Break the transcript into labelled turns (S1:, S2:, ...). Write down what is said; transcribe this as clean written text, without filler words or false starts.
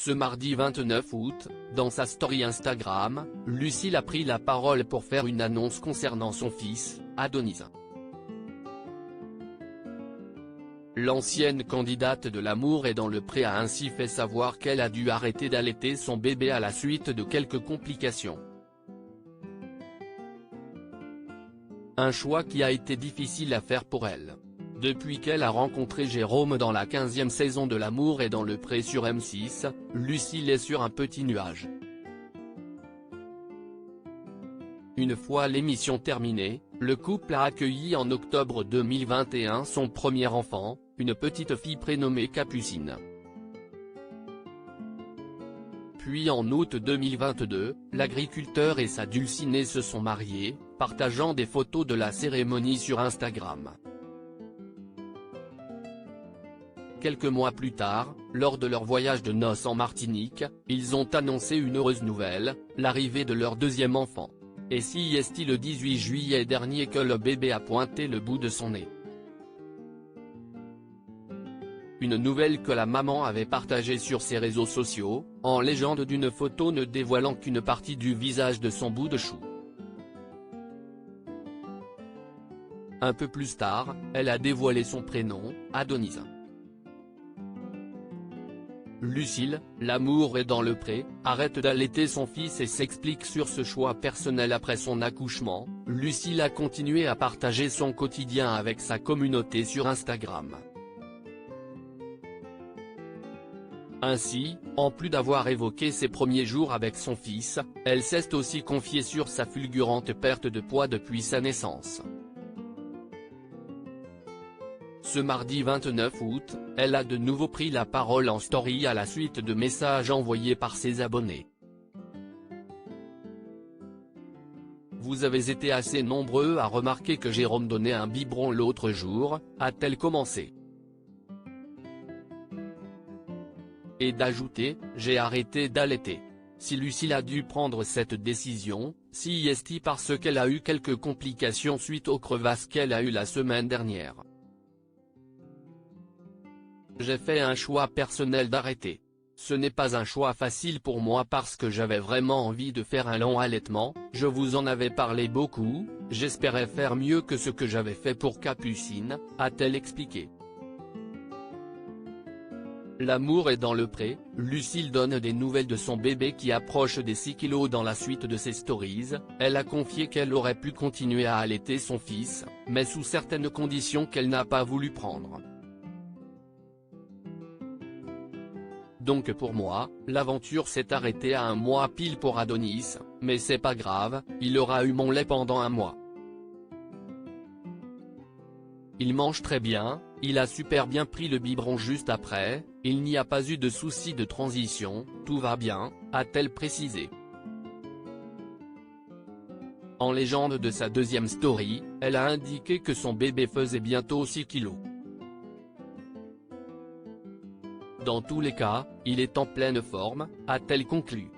S1: Ce mardi 29 août, dans sa story Instagram, Lucille a pris la parole pour faire une annonce concernant son fils, Adonis. L'ancienne candidate de L'amour est dans le pré a ainsi fait savoir qu'elle a dû arrêter d'allaiter son bébé à la suite de quelques complications. Un choix qui a été difficile à faire pour elle. Depuis qu'elle a rencontré Jérôme dans la 15e saison de L'amour est dans le pré sur M6, Lucille est sur un petit nuage. Une fois l'émission terminée, le couple a accueilli en octobre 2021 son premier enfant, une petite fille prénommée Capucine. Puis en août 2022, l'agriculteur et sa dulcinée se sont mariés, partageant des photos de la cérémonie sur Instagram. Quelques mois plus tard, lors de leur voyage de noces en Martinique, ils ont annoncé une heureuse nouvelle, l'arrivée de leur deuxième enfant. Et si est le 18 juillet dernier que le bébé a pointé le bout de son nez. Une nouvelle que la maman avait partagée sur ses réseaux sociaux, en légende d'une photo ne dévoilant qu'une partie du visage de son bout de chou. Un peu plus tard, elle a dévoilé son prénom, Adonis. Lucille, L'amour est dans le pré, arrête d'allaiter son fils et s'explique sur ce choix personnel après son accouchement. Lucille a continué à partager son quotidien avec sa communauté sur Instagram. Ainsi, en plus d'avoir évoqué ses premiers jours avec son fils, elle s'est aussi confiée sur sa fulgurante perte de poids depuis sa naissance. Ce mardi 29 août, elle a de nouveau pris la parole en story à la suite de messages envoyés par ses abonnés. Vous avez été assez nombreux à remarquer que Jérôme donnait un biberon l'autre jour, a-t-elle commencé. Et d'ajouter, j'ai arrêté d'allaiter. Si Lucille a dû prendre cette décision, si est parce qu'elle a eu quelques complications suite aux crevasses qu'elle a eues la semaine dernière. J'ai fait un choix personnel d'arrêter. Ce n'est pas un choix facile pour moi parce que j'avais vraiment envie de faire un long allaitement, je vous en avais parlé beaucoup, j'espérais faire mieux que ce que j'avais fait pour Capucine, a-t-elle expliqué. L'amour est dans le pré, Lucille donne des nouvelles de son bébé qui approche des 6 kilos dans la suite de ses stories, elle a confié qu'elle aurait pu continuer à allaiter son fils, mais sous certaines conditions qu'elle n'a pas voulu prendre. Donc pour moi, l'aventure s'est arrêtée à 1 mois pile pour Adonis, mais c'est pas grave, il aura eu mon lait pendant 1 mois. Il mange très bien, il a super bien pris le biberon juste après, il n'y a pas eu de souci de transition, tout va bien, a-t-elle précisé. En légende de sa deuxième story, elle a indiqué que son bébé faisait bientôt 6 kilos. Dans tous les cas, il est en pleine forme, a-t-elle conclu.